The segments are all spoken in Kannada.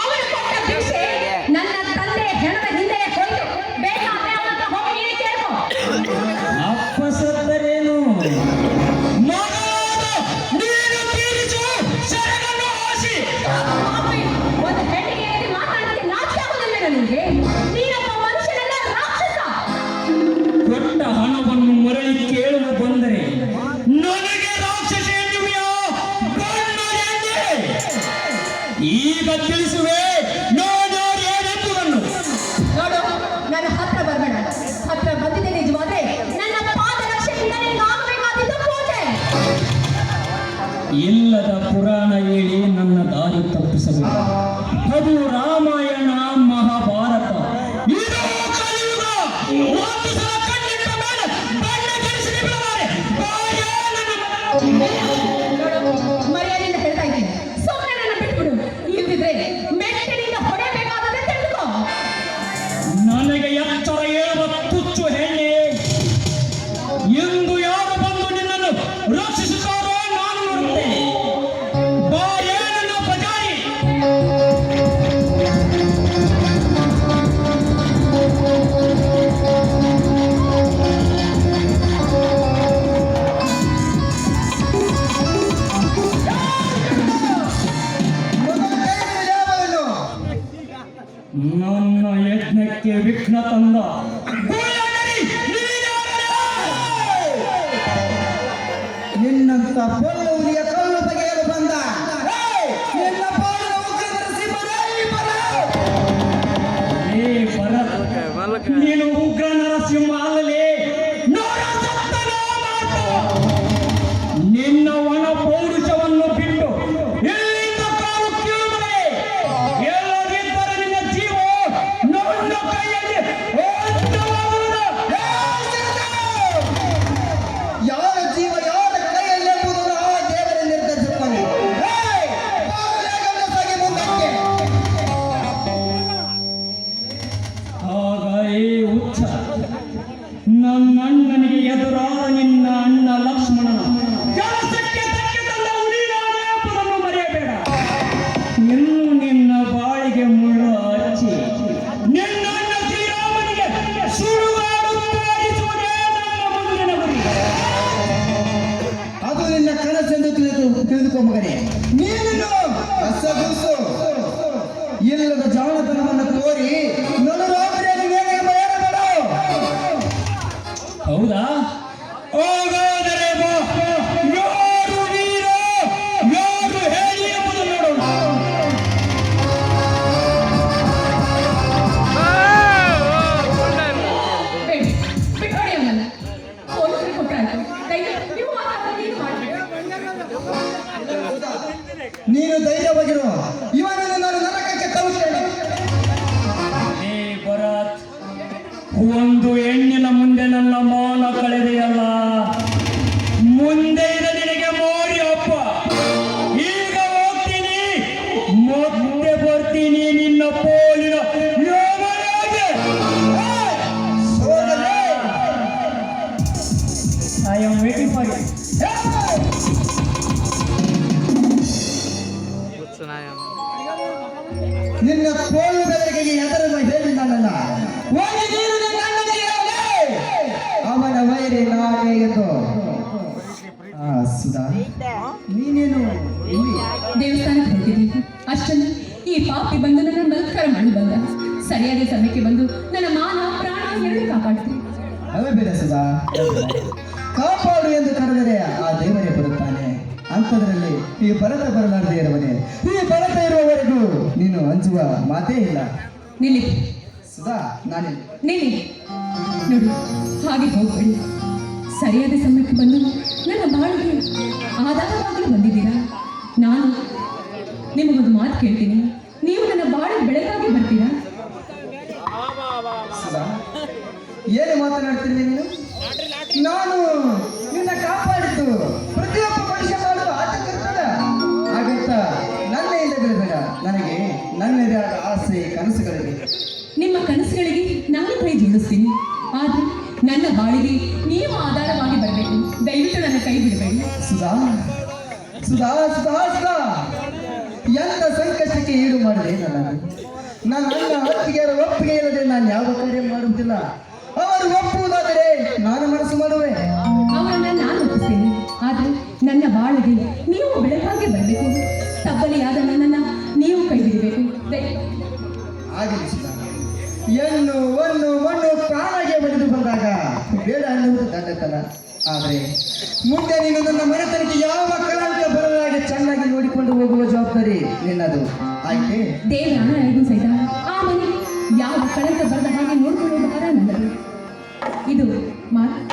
ಅವನು ಕೊಟ್ಟ ಭಿಕ್ಷೆ ನನ್ನ ತಂದೆ ಹೆಣದ ಹಿಂದೆ ಹೋಯ್ತು. ಬೇಕಾದ್ರೆ ಅವನ ಹೋಗಿ ನೀನೇ ಕೇಳ್ಕೊ. ಅಪ್ಪ ಸತ್ತರೇನು ಒಂದು ಹೆಣ್ಣಿಗೆ ಮಾತಾಡೋದಕ್ಕೆ ನಾಚಿಕೆ ಆಗೋದಿಲ್ಲ ನನಗೆ. ನೀನೊಬ್ಬ ಮನುಷ್ಯನಲ್ಲ, ರಾಕ್ಷಸ. ಕೊಟ್ಟ ಹಣವನ್ನು ಮರಳಿ ಕೇಳುವ ಬಂದರೆ ನನಗೆ ರಾಕ್ಷಸ ಎನ್ನುವೆಯಾ? ಈಗ ತಿಳಿಸುವೆ ನಾನು ಏನೆಂಬುದನ್ನು. ನೋಡು, ನನ್ನ ಹತ್ರ ಬರಬೇಡ. ಹತ್ರ ಬಂದಿದೆ ನಿಜವಾದ್ರೆ ನನ್ನ ಪಾದರಕ್ಷೆಯಿಂದಲೇ ಆಗಬೇಕಾದಿದ್ದು ಪೂಜೆ. ಇಲ್ಲದ ಪುರಾಣ ಹೇಳಿ ನನ್ನ ದಾರಿ ತಪ್ಪಿಸಬೇಕು. ಅದು ರಾಮಾಯಣ ಮಹಾಭಾರತ. ಇದು ಕಲಿಯುಗ. ಒಂದು ಸಲ ಕಣ್ಣಿಟ್ಟ ಮೇಲೆ ಬಣ್ಣ ಕೆಡಿಸಿ ಬಿಡುತ್ತಾರೆ. ನೋಡು, ಮರ್ಯಾದೆಯಿಂದ ಹೇಳ್ತಾ ಇದ್ದೀನಿ, ಸುಮ್ಮನೆ ನನ್ನ ಬಿಟ್ಬಿಡು. ಇಲ್ದಿದ್ರೆ ಮೆಟ್ಟಿನಿಂದ ಹೊಡೆಯಬೇಕಾದ್ರೆ ತೆಗೆದುಕೋ. ನನಗೆ ಎತ್ತರ ಏಳುವ ತುಚ್ಚು ಹೆಣ್ಣೆ, ಎಂದು ಯಾರು ಬಂದು ನಿನ್ನನ್ನು ರಕ್ಷಿಸುತ್ತಾರೋ ನಾನು ನೋಡುತ್ತೇನೆ. ಬಾ ಏನನ್ನು ಪಜಾರಿ. ನನ್ನ ಯಜ್ಞಕ್ಕೆ ವಿಘ್ನ ತಂದ ನಿನ್ನಂತ ಪೊಲ್ಲೂರಿಯ ಕಲ್ಲು ತೆಗೆಯಲು ಬಂದ ನಿನ್ನ ಪಾಲಿನ ಉಗ್ರ ನರಸಿಂಹನೇ ಏ ಭರತ್, ನೀನು ಉಗ್ರ ನರಸಿಂಹ ಅಲ್ಲಲೇ. ನಿನ್ನ ಒಣ ಪೌರುಷವನ್ನು ಬಿಟ್ಟು ಇಲ್ಲಿಂದ ಕಾಲು ಕೀಳುವೆ. ಎಲ್ಲದಿದ್ದರೆ ನಿನ್ನ ಜೀವ ನನ್ನ ಕೈಯಲ್ಲಿ ಅಂತ್ಯವಾಗುವುದು. ಯಾರ ಜೀವ ಯಾರ ಕೈಯಲ್ಲಿ ಎಂಬುದನ್ನು ಆ ದೇವರೇ ನಿರ್ಧರಿಸುತ್ತಾನೆ. ಸಾಗಿ ಮುಂದಕ್ಕೆ ಆಗ ಏ ಹುಚ್ಚ, ನನ್ನ ಅಣ್ಣನಿಗೆ ಎದುರಾದ ನಿನ್ನ ಅಣ್ಣ ಲಕ್ಷ್ಮಣನ ಕೆಲಸಕ್ಕೆ ತಕ್ಕೆ ತಂದ ಉಳಿದಾನೆ ಎಂಬುದನ್ನು ಮರೆಯಬೇಡ. ಇನ್ನು ನಿನ್ನ ಬಾಳಿಗೆ ಮುಳ್ಳು ಹಚ್ಚಿ ನಿನ್ನ ಅಣ್ಣ ಶ್ರೀರಾಮನಿಗೆ ಸುಡುಗಾಡು ತೋರಿಸುವುದೇ ನನ್ನ ಮುಂದಿನ ಗುರಿ. ಅದು ನಿನ್ನ ಕನಸೆಂದು ತಿಳಿದುಕೋ ಮಗನೇ. ನೀನನ್ನು ಅಸಗುಸು ಇಲ್ಲದ ಜಾಣತನವನ್ನು ತೋರಿ ನಲರಾಮರಿಯಲ್ಲಿ ವೇಗ ಮಾಡಬೇಡ. ಹೌದಾ? ಹಾಗಾದರೆ ಬಾ, ಯಾರು ವೀರ ಯಾರು ಹೇಳಿ ಎಂಬುದು ನೋಡೋಣ. ಬೇಡ, ಬಿಟ್ಬಿಡಿ ಅವನನ್ನ. ಪೊಲೀಸರಿಗೆ ಕೊಟ್ಟಾಯ್ತು. ದಯವಿಟ್ಟು ನೀವು ಮಾತಾಡೋದು ನೀನು ಮಾಡಿ. ನೀನು ಧೈರ್ಯವಾಗಿರು. ಇವನನ್ನು ನಾನು ನರಕಕ್ಕೆ ತರುತ್ತೇನೆ. ಏ ಭರತ್, ಒಂದು ಹೆಣ್ಣಿನ ಮುಂದೆ ನನ್ನ ಮಾನ ಕಳೆದೆಯಲ್ಲ, ಮುಂದೆ ಇದೆ ನಿನಗೆ ಮೋರಿ ಹಬ್ಬ. ಈಗ ಹೋಗ್ತೀನಿ, ಮತ್ತೆ ಬರ್ತೀನಿ ನಿನ್ನ ಪೋಲಿನ ಯಮರಾಜ. ಸೋದರೇ, I am waiting for you. ನಿನ್ನ ಕೋಲು ಬೆದರಿಕೆಗೆ ಹೆದರನ್ನು ಹೇಳಿದ್ದಾನಲ್ಲ, ಹೋಗಿ ನೀನು ನಿನ್ನ ಅಣ್ಣನಿಗೆ ಹೇಳು. ಅವನ ವೈರಿ ನಾನೇ ಎಂದು. ಸುಧಾ, ನೀನೇನು ಇಲ್ಲಿ? ದೇವಸ್ಥಾನಕ್ಕೆ ಹೋಗಿದ್ದೀನಿ. ಅಷ್ಟನ್ನು ಈ ಪಾಪಿ ಬಂದು ನನ್ನ ಬಲಾತ್ಕಾರ ಮಾಡಿ ಬಂದ. ಸರಿಯಾದ ಸಮಯಕ್ಕೆ ಬಂದು ನನ್ನ ಮಾನ ಪ್ರಾಣ ಎರಡು ಕಾಪಾಡ್ತೀನಿ. ಅಳಬೇಡ ಸುಧಾ, ಕಾಪಾಡು ಎಂದು ಕರೆದರೆ ಆ ದೇವರೇ ಬರುತ್ತಾನೆ. ಅಂಥದ್ರಲ್ಲಿ ಈ ಭರತ ಬರಲಾರದೆ ಇರುವನೆ. ಈ ಭರತ ಇರುವವರೆಗೂ ನೀನು ಅಂಜುವ ಮಾತೇ ಇಲ್ಲ. ನಿಲ್ಲಿ ಸುಧಾ, ನಾನೇ ನಿಲ್ಲಿ. ನೋಡಿ, ಹಾಗೆ ಹೋಗ್ಬೇಡಿ. ಸರಿಯಾದ ಸಮಯಕ್ಕೆ ಬಂದು ನನ್ನ ಬಾಳಿಗೆ ಆಧಾರವಾಗಲು ಬಂದಿದ್ದೀರಾ. ನಾನು ನಿಮಗೊಂದು ಮಾತು ಕೇಳ್ತೀನಿ, ನೀವು ನನ್ನ ಬಾಳಿಗೆ ಬೆಳಕಾಗಿ ಬರ್ತೀರಾ? ಸುಧಾ, ಏನು ಮಾತನಾಡ್ತೀನಿ ನೀನು? ನಾನು ನಿನ್ನ ಕಾಪಾಡಿದ್ದು ಪ್ರತಿಯೊಬ್ಬ ಮನುಷ್ಯ ಮಾಡುವ ಆಟಕ್ಕಿರ್ತದ. ಹಾಗಂತ ನನ್ನೆಯಿಂದ ಬೆಳೆಬೇಡ. ನನಗೆ ನನ್ನದೇ ಆದ ಆಸೆ ಕನಸುಗಳಿವೆ. ನಿಮ್ಮ ಕನಸುಗಳಿಗೆ ನಾನು ಕೈ ಜೋಡಿಸ್ತೀನಿ. ಆದ್ರೆ ನನ್ನ ಬಾಳಿಗೆ ನೀವು ಆಧಾರವಾಗಿ ಬರಬೇಕು. ದಯವಿಟ್ಟು ನನ್ನ ಕೈ ಬಿಡಬೇಡಿ. ಸುಧಾ ಸುಧಾ ಸುಧಾ ಸುಧಾ, ಎಂತ ಸಂಕಷ್ಟಕ್ಕೆ ಈಡು ಮಾಡಿದೆ ನನ್ನ ಅಣ್ಣ ಅತ್ತಿಗೆಯರ ಒಪ್ಪಿಗೆ ಇಲ್ಲದೆ ನಾನು ಯಾವ ಕಾರ್ಯ ಮಾಡುವುದಿಲ್ಲ. ಅವರು ಒಪ್ಪುವುದಾದರೆ ನಾನು ಮನಸ್ಸು ಮಾಡುವೆ. ಅವರನ್ನ ನಾನು ಒಪ್ಪಿಸ್ತೇನೆ. ಆದ್ರೆ ನನ್ನ ಬಾಳಿಗೆ ನೀವು ಬೆಳಕಾಗಿ ಬರಬೇಕು. ತಬ್ಬಲಿಯಾದ ನನ್ನನ್ನ ನೀವು ಕೈ ಬಿಡಬೇಕು. ಆಗಲಿ ಸುಧಾ. ಹೆಣ್ಣು ಒಂದು ಮಣ್ಣು ಪ್ರಾಣಗೆ ಬಡಿದು ಬಂದಾಗ ಬೇಡ ಅನ್ನುವುದು ದಡ್ಡತನ. ಆದರೆ ಮುಂದೆ ನೀನು ನನ್ನ ಮನೆತನಕ್ಕೆ ಯಾವ ಕಳಂಕ ಬರಲಾಗಿ ಚೆನ್ನಾಗಿ ನೋಡಿಕೊಂಡು ಹೋಗುವ ಜವಾಬ್ದಾರಿ ನಿನ್ನದು. ಆಯ್ತೆ? ದೇವರಾಣ ಹೇಳಿದ್ರು ಸಹಿತ ಆ ಮನೆಗೆ ಯಾವ ಕಳಂಕ ಬರದ ಹಾಗೆ ನೋಡಿಕೊಳ್ಳುವ ಭಾರ ನನ್ನದು. ಇದು ಮಾತು.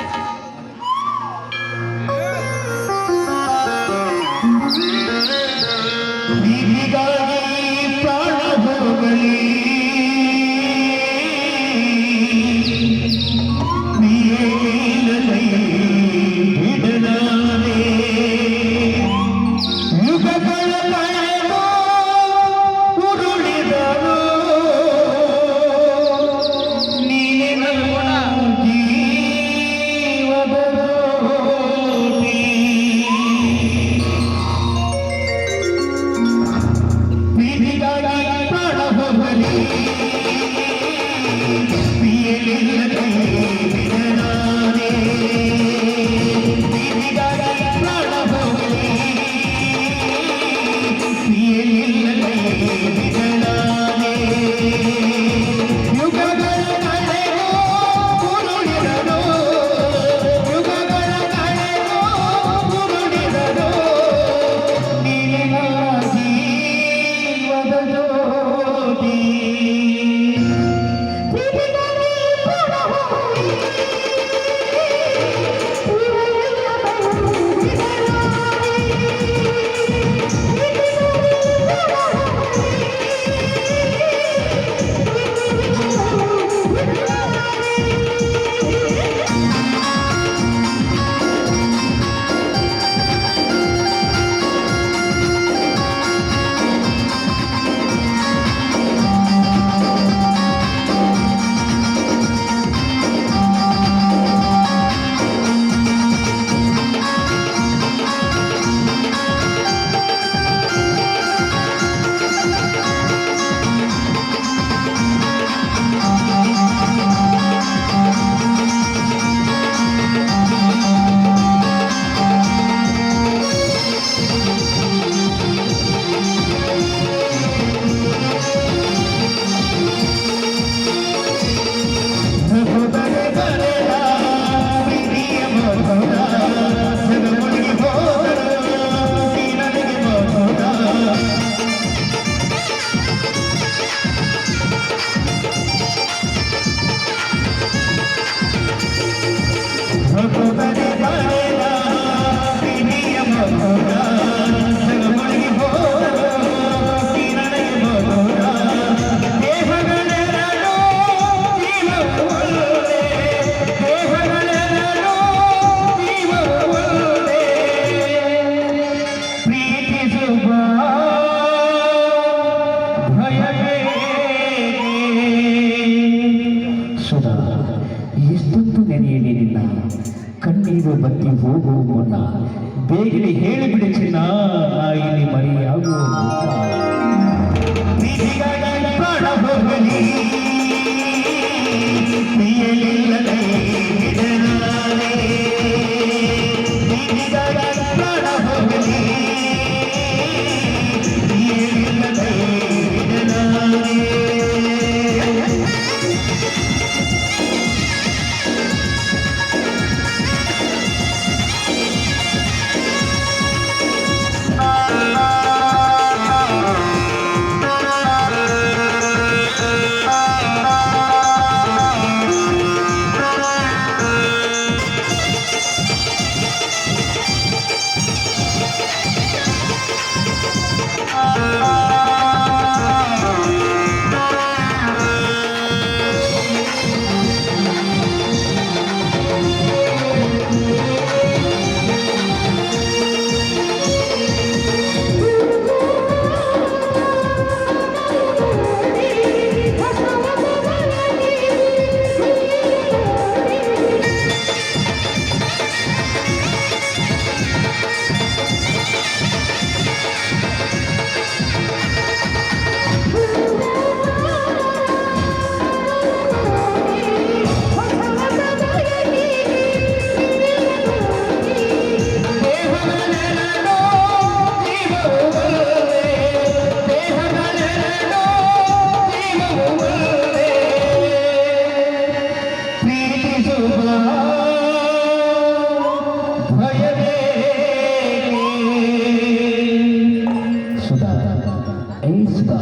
ಏ ಸುಧಾ,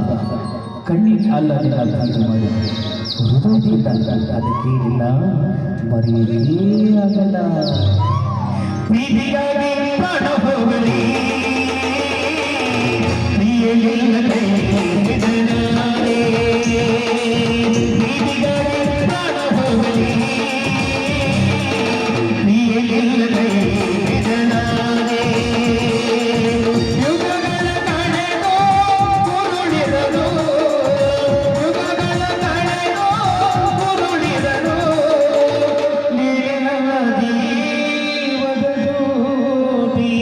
ಕಣ್ಣಿಗೆ ಅಲ್ಲದೆ ಅರ್ಥ ಮಾಡಿ ಹೃದಯದಿಂದ ಅದಕ್ಕೆ ಇಲ್ಲ ಮರೆಯೇ ಆಗಲ್ಲ. ಪ್ರೀತಿಗಾಗಿ ಪ್ರಾಣ ಹೋಗಲಿ, ಪ್ರಿಯೆಯಿಲ್ಲದೆ ಇದನಾದೆ. ಪ್ರೀತಿಗಾಗಿ ಪ್ರಾಣ ಹೋಗಲಿ, ಪ್ರಿಯೆಯಿಲ್ಲದೆ ಇದನಾದೆ. ಯುಗಗಳ ಕಳೆದೋ ಉರುಳಿರಲು, ಯುಗಗಳ ಕಳೆದೋ ಉರುಳಿರಲು, ನೀರಿನ ದೀವದ ಜ್ಯೋತಿ.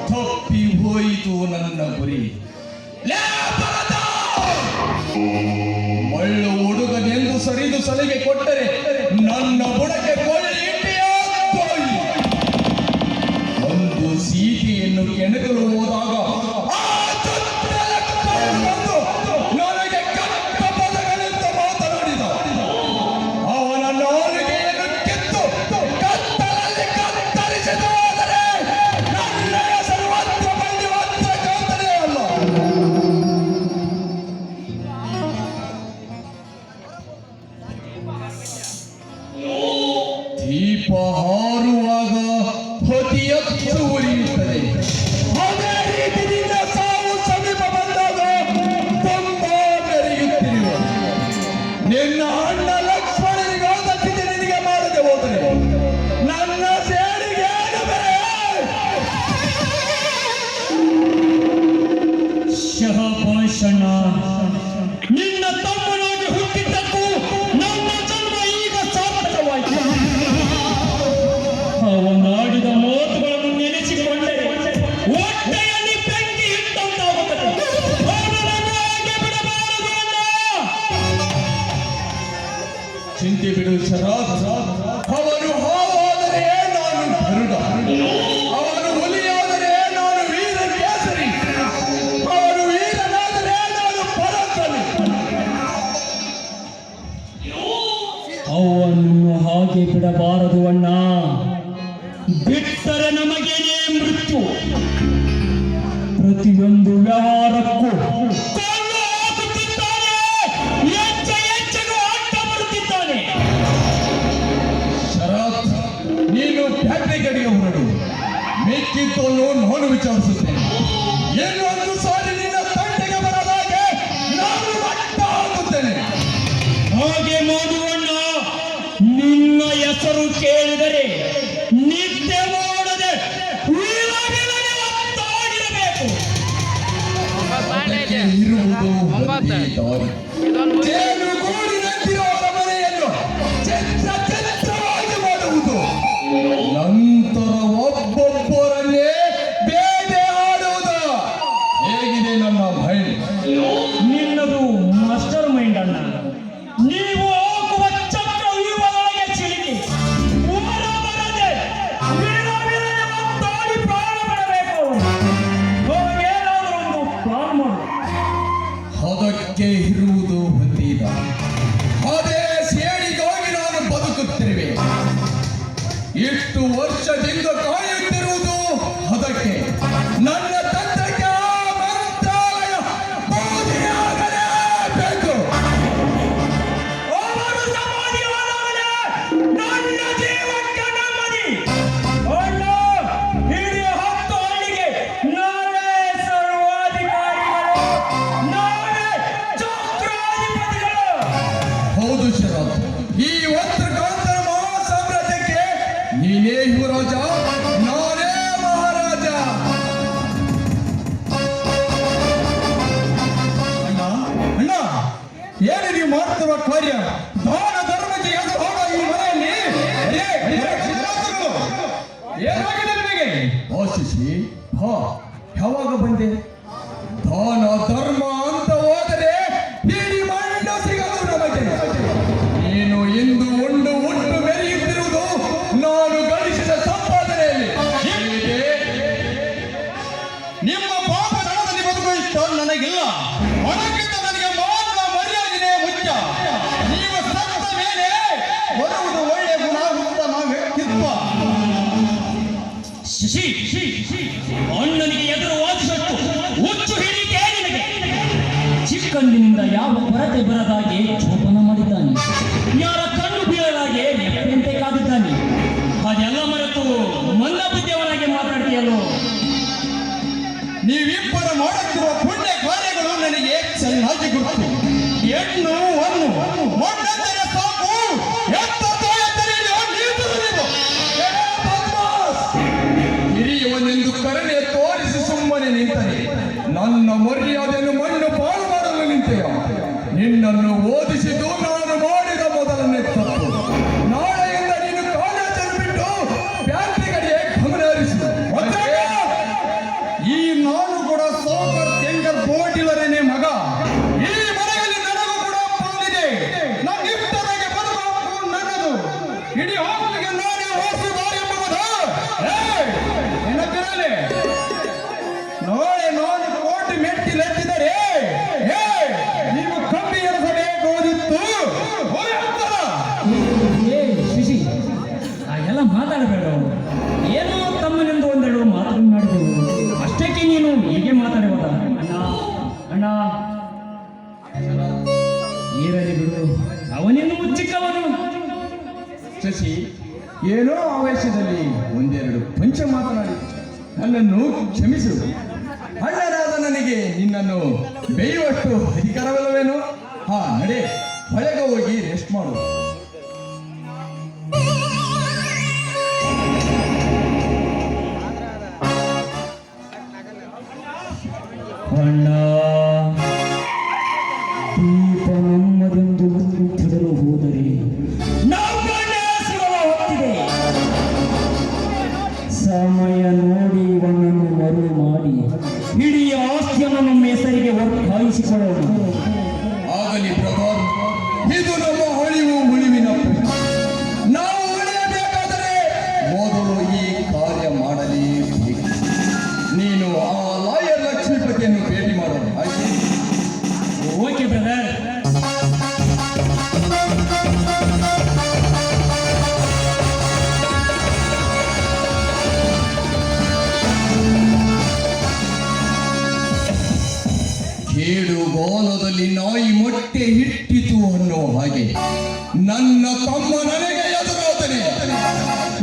ತಪ್ಪಿ ಹೋಯಿತು ನನ್ನ ಗುರಿ. ಲೇ ಭರತ! ಮಳ್ಳು ಹುಡುಗನೆಂದು ಸರಿದು ಸಲಿಗೆ ಕೊಟ್ಟರೆ ನನ್ನ ಬುಡಕ್ಕೆ ಕೊಳ್ಳಿ ಇಟ್ಟಿಯೋ ಕೊಳ್ಳಿ. ಒಂದು ಸೀತೆಯನ್ನು ಕೆಣಕಲು ಹೋದಾಗ ಆ ದುಷ್ಟನ ಬಂದು ನನಗೆ ಕೆಟ್ಟ ಪದಗಳಿಂದ ಮಾತನಾಡಿದ. ಅವನ ನಾಲಿಗೆಯನ್ನು ಕಿತ್ತು ಕತ್ತಲಲ್ಲಿ ಕತ್ತರಿಸಿದ. ಹೋದರೆ ನನ್ನ ಹೆಸರು ಮಾತ್ರ ಬಂದು ಮಾತ್ರ ಕಾಂತನೇ ಅಲ್ಲ. ದೀಪ ಹಾರುವಾಗ ಹೊತಿಯತ್ತು ಉರಿಯುತ್ತದೆ. ಅದೇ ರೀತಿ ನಿನ್ನ ಸಾವು ಸಮೀಪ ಬಂದಾಗ ತುಂಬಾ ಮೆರೆಯುತ್ತಿರುವ ನಿನ್ನ ಅಣ್ಣ ಲಕ್ಷ್ಮಣನಿಗಾದ ಸ್ಥಿತಿ ನಿನಗೆ ಮಾಡದೆ ಹೋದರೆ ನನ್ನ ಸೇಡಿಗೆ ಏನು ಬೆಲೆ? ಶಹಪಾಷಣ, ನಿನ್ನ ತಮ್ಮನಾಗಿ ಹುಟ್ಟಿದ್ದಕ್ಕೂ ನನ್ನ ಜನ್ಮ ಈಗ ಸಾರ್ಥಕವಾಯಿತು. ಅವನಾಡಿದ ಮಾತುಗಳನ್ನು ನೆನೆಸಿಕೊಂಡರೆ ಹೊಟ್ಟೆಯಲ್ಲಿ ಬೆಂಕಿ ಇಟ್ಟಂತಾಗುತ್ತದೆ. ಅವನನ್ನು ಹಾಗೆ ಬಿಡಬಾರದು ಅಣ್ಣ. ಚಿಂತೆ ಬಿಡು ಶರತ್. ಅವನು ಹಾವಾದರೆ ನಾನು ಗರುಡ, ಅವನು ಹುಲಿಯಾದರೆ ನಾನು ವೀರ ಕೇಸರಿ, ಅವನು ವೀರನಾದರೆ ನಾನು ಪರಾಕ್ರಮಿ. ಅವನನ್ನು ಹಾಗೆ ಬಿಡಬಾರದು ಅಣ್ಣ. ಬಿಟ್ಟರೆ ನಮಗೇನೇ ಮೃತ್ಯು. ಪ್ರತಿಯೊಂದು ವ್ಯವಹಾರಕ್ಕೂ ಕಲ್ಲು ಹಾಕುತ್ತಿದ್ದಾನೆ, ಹೆಜ್ಜೆ ಹೆಜ್ಜೆಗೂ ಅಡ್ಡ ಬರುತ್ತಿದ್ದಾನೆ. ಶರತ್, ನೀನು ಫ್ಯಾಕ್ಟರಿ ಕಡೆಗೆ ಹೊರಡು. ಮಿಕ್ಕಿದ್ದನ್ನು ನಾನು ವಿಚಾರಿಸುತ್ತೇನೆ. ಇನ್ನೊಂದು ಸಾರಿ ನಿನ್ನ ತಂಟೆಗೆ ಬರದಾಗೆ ನಾನು ಮಟ್ಟ ಹಾಕುತ್ತೇನೆ. ಹಾಗೆ ಮಾಡುವಣ್ಣ. ನಿನ್ನ ಹೆಸರು ಕೇಳಿದರೆ ನಿದ್ದೆ ಮಾಡದೆ ವಿಲವಿಲನೆ ಒತ್ತಾಡಿರಬೇಕು. ಇರುವುದು ಒಂದೇ ದಾರಿ. ಜೇನುಗೂಡಿನಂತಿರುವ ಮನೆಯನ್ನು ಇಷ್ಟು ವರ್ಷದಿಂದ ಕಾಯುತ್ತಿರುವುದು ಅದಕ್ಕೆ ನನ್ನ ತಂತ್ರಕ್ಕೆ ಆ ಮಂತ್ರಾಲಯ ಬೋಧನೆಯಾಗಲೇಬೇಕು. ಅವರು ಸಮಾಧಿಯಾದವನೇ ನನ್ನ ಜೀವಕ್ಕೆ ನೆಮ್ಮದಿ. ಅಣ್ಣ, ಇಡೀ 10 ಹಳ್ಳಿಗೆ ನಾನೇ ಸರ್ವಾಧಿಕಾರಿಗಳು, ನಾನೇ ಚಕ್ರಾಧಿಪತಿಗಳು. ಹೌದು ಶರತ್, ಈ ಪತ್ರಕಾಂತರ ಮಹಾಸಾಮ್ರಾಜ್ಯಕ್ಕೆ ನೀನೇ ಯುವರಾಜ, ನಾನೇ ಮಹಾರಾಜ. ಅಣ್ಣ ಅಣ್ಣ, ಏನು ನೀವು ಮಾಡ್ತಿರುವ ಕಾರ್ಯ? ದಾನ ಧರ್ಮಕ್ಕೆ ಎದ್ದು ಹೋಗ ಈ ಮನೆಯಲ್ಲಿ. ಏನಾಗಿದೆ ನಿಮಗೆ? ಆಶಿಸಿ, ಹಾ, ಯಾವಾಗ ಬಂದೆ? ದಾನ ಧರ್ಮ ಅಂತ ಹೋದರೆ ಇಡೀ ಮಂಡ ಸಿಗದು ನಮಗೆ. ನೀನು ಇಂದು ಉಂಡು ಉಂಟು ಮೆರೆಯುತ್ತಿರುವುದು ನಾನು ಗಳಿಸಿದ ಸಂಪಾದನೆಯಲ್ಲಿ. ಹೀಗೆ ನಿಮ್ಮ ಪಾಪ ಧನದಲ್ಲಿ ಬದುಕು ಇಷ್ಟ ನನಗಿಲ್ಲ. ಅದಕ್ಕಿಂತ ನನಗೆ ಮಾನ ಮರ್ಯಾದೆನೇ ಮುಖ್ಯ. ನೀವು ಸತ್ತ ಮೇಲೆ ಬರುವುದು ಒಳ್ಳೆಯ ಗುಣ, ಉತ್ತಮ ವ್ಯಕ್ತಿತ್ವ. ಶಶಿ, ಅಣ್ಣನಿಗೆ ಎದುರು ವಾದಿಸಟ್ಟು ಹುಚ್ಚು ಹಿಡಿಕೆ ನಿನಗೆ. ಚಿಕ್ಕಂದಿನಿಂದ ಯಾವ ಕೊರತೆ ಬರದಾಗೆ ಜೋಪಾನ ಮಾಡಿದ್ದಾನೆ, ಯಾರ ಕಣ್ಣು ಬೀಳಲಾಗೆ ಎಪ್ಪೆಂತೆ ಕಾದಿದ್ದಾನೆ. ಹಾಗೆಲ್ಲ ಮರೆತು ಮಂದ ಬುದ್ಧಿಯವನಾಗಿ ಮಾತಾಡ್ತೀಯಲ್ಲೋ. ನೀವಿಬ್ಬರು ಮಾಡುತ್ತಿರುವ ಪುಣ್ಯ ಕಾರ್ಯಗಳು ನನಗೆ ಚೆನ್ನಾಗಿ ಗುರುತು. ಹೆಣ್ಣು ಹೊನ್ನು ಮೊನ್ನೆಂದರೆ ಸಾಕು, ಎತ್ತ ತಾಯಂದರೆ ನೀವು. ಹಿರಿಯವನೆಂದು ಕರುಣೆ ತೋರಿಸಿ ಸುಮ್ಮನೆ ನಿಂತರೆ ನನ್ನ ಮರ್ಯಾದೆಯನ್ನು ಮಣ್ಣು ಪಾಳು ಮಾಡಲು ನಿಂತೆಯ. ನಿನ್ನನ್ನು ಓದಿಸಿದ್ದು ನಾನು ಮಾಡಿದ ಮೊದಲನೇ ತಪ್ಪು. ನಾಳೆಯಿಂದ ನೀನು ಕಾಲೇಜನ್ನು ಬಿಟ್ಟು ಬ್ಯಾಂಕ್ ಕಡೆಗೆ ಗಮನ ಹರಿಸು. ಈ ನಾನು ಕೂಡ ಸೋಕರ್ ತೆಂಗರ್ ಬೋಟಿಲರೇನೆ ಮಗ. ಈ ಮನೆಯಲ್ಲಿ ನನಗೂ ಕೂಡ ಪಾಲಿದೆ. ನನ್ನಿಬ್ಬರಿಗೆ ಬರುವ ಹಕ್ಕು ನನ್ನದು. ಇಡೀ ಹಾಸ್ಪಿಗೆ ನಾನೇ ಹೋಸುದಾರಿ ಎಂಬುದು ನೆನಪಿರಲಿ. ನಾಳೆ ನಾನು ಕೋಟಿ ಮೆಟ್ಟಿಲೆತ್ತಿದರೆ ನೀವು ಕಂಬಿ ಎರಸಬೇಕಾದಿತ್ತು. ಏ ಶಶಿ, ಹಾಗೆಲ್ಲ ಮಾತಾಡಬೇಡ. ಏನೋ ತಮ್ಮನೆಂದು ಒಂದೆರಡು ಮಾತನಾಡಿದೆವು, ಅಷ್ಟಕ್ಕೆ ನೀನು ಹೀಗೆ ಮಾತಾಡುವುದ? ಅಣ್ಣ ಇರಲಿ ಬಿಡು, ಅವನಿನ್ನು ಚಿಕ್ಕವನು. ಶಶಿ, ಏನೋ ಆವೇಶದಲ್ಲಿ ಒಂದೆರಡು ಪಂಚ ಮಾತನಾಡಿ ನನ್ನನ್ನು ಕ್ಷಮಿಸು. ಅಣ್ಣನಾದ ನನಗೆ ನಿನ್ನನ್ನು ಬೇಯುವಷ್ಟು ಅಧಿಕಾರವಿಲ್ಲವೇನು? ಹಾ, ನಡೆ, ಹೊಳೆಗೆ ಹೋಗಿ ರೆಸ್ಟ್ ಮಾಡು. ಅಣ್ಣ, ದೀಪ ನಮ್ಮದೆಂದು ತಿಳಲು ಹೋದರೆ ನಮ್ಮನ್ನೇ ಸುಡಲು ಹೊತ್ತಿದೆ. ಸಮಯ ನೋಡಿ ಇವನನ್ನು ಮರು ಮಾಡಿ ಇಡೀ ಆಸ್ತಿಯನ್ನು ನಮ್ಮ ಹೆಸರಿಗೆ ವರ್ಗಾಯಿಸಿಕೊಳ್ಳೋಣ. ಆಗಲಿ ಬ್ರದರ್, ಇದು ನಮ್ಮ ಅಳಿವು ಉಳಿವಿನ ಪ್ರಶ್ನೆ. ನಾವು ಉಳಿಯಬೇಕಾದರೆ ಮೊದಲು ಈ ಕಾರ್ಯ ಮಾಡಲೇಬೇಕು. ನೀನು ಆ ಲಾಯರ್ ಲಕ್ಷ್ಮೀಪತಿಯನ್ನು ಭೇಟಿ ಮಾಡೋಣ. ಆಯ್ತು? Okay brother. ಕೇಡು ಗೋಲದಲ್ಲಿ ನಾಯಿ ಮೊಟ್ಟೆ ಇಟ್ಟಿತು ಅನ್ನೋ ಹಾಗೆ ನನ್ನ ತಮ್ಮ ನನಗೆ ಎದುರಾದನೆ.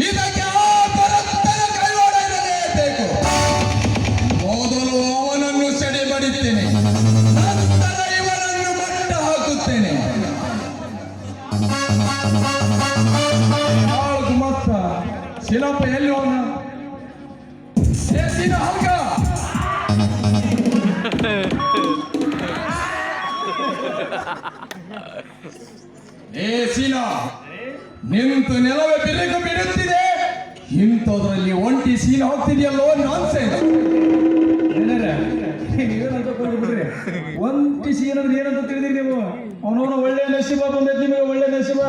ಇದಕ್ಕೆ ಆ ಭರತನ ಕೈವಾಡ ಇರಲೇಬೇಕು. ಮೊದಲು ಅವನನ್ನು ಸೆಡೆ ಬಡಿತೇನೆ, ನಂತರ ಇವನನ್ನು ಮಟ್ಟ ಹಾಕುತ್ತೇನೆ. ಗುಮಸ್ತ ಶಿಲಪ್ಪ ಎಲ್ಲಿ ಹೋದ? ಹಲ್ಕ ಏ ಸೀನಾ, ನಿಂತು ನೆಲವೇ ಬಿರುಕು ಬಿಡುತ್ತಿದೆ. ಇಂಥದ್ರಲ್ಲಿ ಒಂಟಿ ಸೀನ್ ಹೋಗ್ತಿದೆಯಲ್ಲೋ ನಾನ್ಸೆನ್ಸ್. ನೀವೇನಂತ ಕೊಂಡು ಬಿಡ್ರಿ. ಒಂಟಿ ಸೀನಂದ್ರೆ ಏನಂತ ತಿಳಿದಿರಿ ನೀವು? ಅವನವನ ಒಳ್ಳೆ ನಸೀಬ ಬಂದೈತಿ, ನಿಮಗೆ ಒಳ್ಳೆ ನಸೀಬ.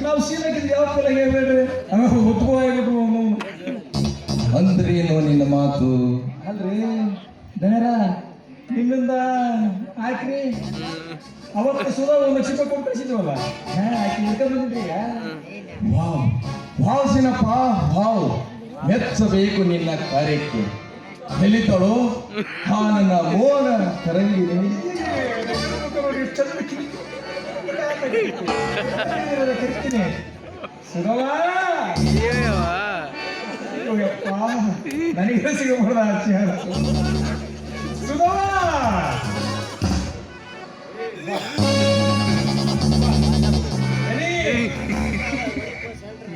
ನಾವು ಸೀನಕ್ಕಿಂತ ಯಾವ ಫಲ ಹೇಳ್ಬೇಡ್ರಿ, ಉತ್ಕೋ ಆಗ್ಬಿಟ್ಟು ಅವನು. ಅಂದ್ರೇನು ನಿನ್ನ ಮಾತು? ಅಲ್ರಿ ದನರ ನಿಮ್ಮಿಂದ ಆಯ್ಕ್ರಿ ಅವತ್ತು ಸುಧಾ 1 ಲಕ್ಷ ರೂಪಾಯಿ ಕೊಟ್ಟು ಕಳಿಸಿದ್ವಲ್ಲ, ಆಯ್ಕೆ ಇಳ್ಕೊಂಡ್ ಬಂದಿದ್ರಿ ಈಗ. ವಾವ್, ಭಾವಸಿನಪ್ಪ ಭಾವ್ ಮೆಚ್ಚಬೇಕು ನಿನ್ನ ಕಾರ್ಯಕ್ಕೆ ಎಲ್ಲಿದ್ದಳು ನನ್ನ ಮೋನ ಕರಂಗಿನಿ ನನಗೆ ಸಿಗಬಹುದ ಸುಧಾ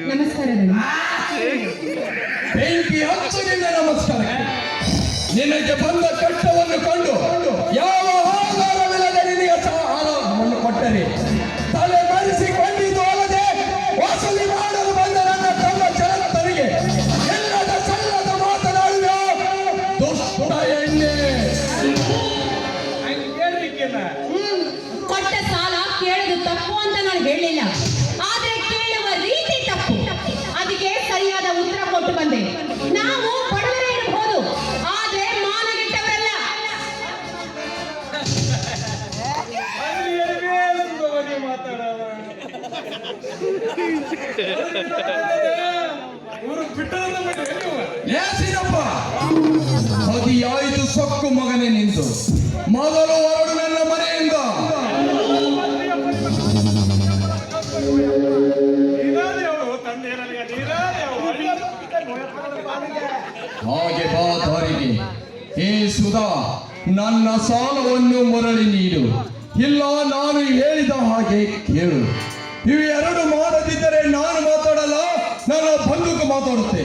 ನಮಸ್ಕಾರ ದಣಿ. ಬೆಂಕಿ ಹಚ್ಚು ನಿನ್ನ ನಮಸ್ಕಾರಕ್ಕೆ. ನಿನಗೆ ಬಂದ ಕಷ್ಟವನ್ನು ಕಂಡು ಯಾವ ಆಧಾರವಿಲ್ಲದೆ ನಿನಗೆ ಆಧಾರವನ್ನು ಕೊಟ್ಟರೆ ತಲೆ ಮರೆಸಿಕೊಂಡಿದ್ದು ಅಲ್ಲದೆ ವಸೂಲಿ ಮಾಡಲು ಬಂದ ನನ್ನ ತಮ್ಮ ಜನತರಿಗೆ ಎಲ್ಲದ ಸಲ್ಲದ ಮಾತನಾಡುವ ದುಷ್ಟ ಎಣ್ಣೆ. ಕೊಟ್ಟ ಸಾಲ ಕೇಳೋದು ತಪ್ಪು ಅಂತ ನಾನು ಹೇಳಲಿಲ್ಲ, ಆದ್ರೆ ಕೇಳುವ ರೀತಿ ತಪ್ಪು. ಅದಕ್ಕೆ ಸರಿಯಾದ ಉತ್ತರ ಕೊಟ್ಟು ಬಂದೆ. ನಾವು ಬಡವರೇ ಇರಬಹುದು, ಆದ್ರೆ ಮಾನಗೆಟ್ಟವರಲ್ಲ. ಲೇಸಿನಪ್ಪ ಅದಿಯಾಯಿತು ಸೊಕ್ಕು ಮಗನೇ ನಿಂತು ಮೊದಲು ಹೊರಡು ನನ್ನ ಮನೆಯಿಂದ. ಹಾಗೆ ಬಾ ದಾರಿಗೆ. ಹೇ ಸುಧಾ, ನನ್ನ ಸಾಲವನ್ನು ಮರಳಿ ನೀಡು, ಇಲ್ಲ ನಾನು ಹೇಳಿದ ಹಾಗೆ ಕೇಳು. ಇವೆರಡು ಮಾಡದಿದ್ದರೆ ನಾನು ಮಾತಾಡಲ್ಲ, ನನ್ನ ಬಂದೂಕು ಮಾತಾಡುತ್ತೆ.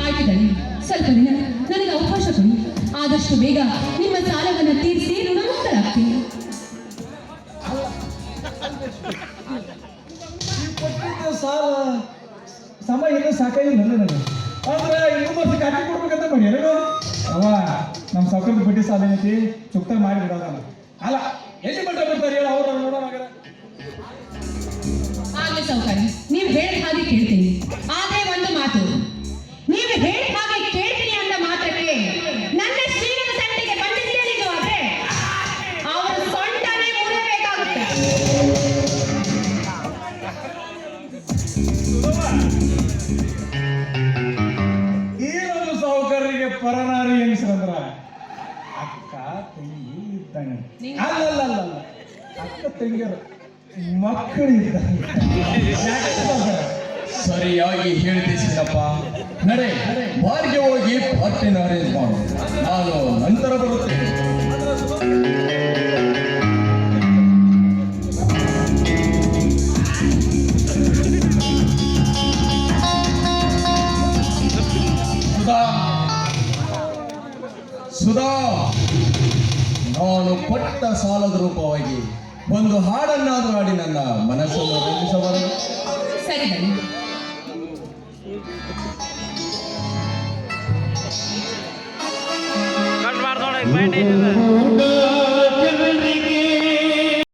ಆಯ್ತು ದಣಿ, ಸ್ವಲ್ಪ ದಿನ ನನಗೆ ಅವಕಾಶ ಕೊಡಿ. ಆದಷ್ಟು ಬೇಗ ನಿಮ್ಮ ಸಾಲವನ್ನು ತೀರಿಸಿ ಋಣಮುಕ್ತರಾಗ್ತೀನಿ. ಸಾಲ ಸಮಯ ಇನ್ನೂ ಸಾಕಾಗಿಲ್ಲ ನನಗೆ, ಆದ್ರೆ ಇನ್ನೂ ವರ್ಷ ಕಾಟಿ ಕೊಡ್ಬೇಕಂತ ಮಾಡಿ ಎರಡು ಅವ ನಮ್ಮ ಸೌಕರ್ಯದ ಬಡ್ಡಿ ಸಾಲ ಏನೈತಿ ಚುಕ್ತ ಮಾಡಿ ಬಿಡೋದ. ಅಲ್ಲ ಎಲ್ಲಿ ಮಟ್ಟ ಬರ್ತಾರೆ ಹೇಳಿ ಅವ್ರ ನೋಡೋಣ. ಆಗ್ಲಿ ಸೌಕರ್ಯ, ನೀವು ಹೇಳಿದ ಹಾಗೆ ಕೇಳ್ತೀನಿ. ಆದ್ರೆ ಒಂದು ಮಾತು, ನೀವು ಹೇಳಿದ ಹಾಗೆ ಕೇಳ್ತೀನಿ ಅಂದ ಮಾತ್ರಕ್ಕೆ ನನ್ನ ಶ್ರೀಮಂತ ತಂಟೆಗೆ ಬಂದಿದ್ದೇನಿದು ಆದ್ರೆ ಅವರು ಸೊಂಟನೇ ಮುರಿಯಬೇಕಾಗುತ್ತೆ. ಈ ಒಂದು ಸೌಕರ್ಯರಿಗೆ ಪರನಾರಿ ಹೆಂಗಸರಂದ್ರ ಅಕ್ಕ ತಂಗಿ ಇದ್ದಂಗೆ. ಅಲ್ಲ ಅಕ್ಕ ತಂಗಿಯರು ಮಕ್ಕಳು ಇದ್ದಂಗೆ. ಸರಿಯಾಗಿ ಹೇಳಿದೆ ಸಿದ್ದಪ್ಪ. ನಡೆ ಬಾರಿಗೆ ಹೋಗಿ ಪಾರ್ಟಿನ ಅರೇಂಜ್ ಮಾಡು, ನಾನು ನಂತರ ಬರುತ್ತೇನೆ. ಸುಧಾ, ನಾನು ಕೊಟ್ಟ ಸಾಲದ ರೂಪವಾಗಿ ಒಂದು ಹಾಡನ್ನಾದ್ರೂ ಹಾಡಿ ನನ್ನ ಮನಸ್ಸನ್ನು ರಂಜಿಸಬಾರದು. ಸರಿ ಬನ್ನಿ. ಕಟ್ ಮಾಡ್ದೋಣ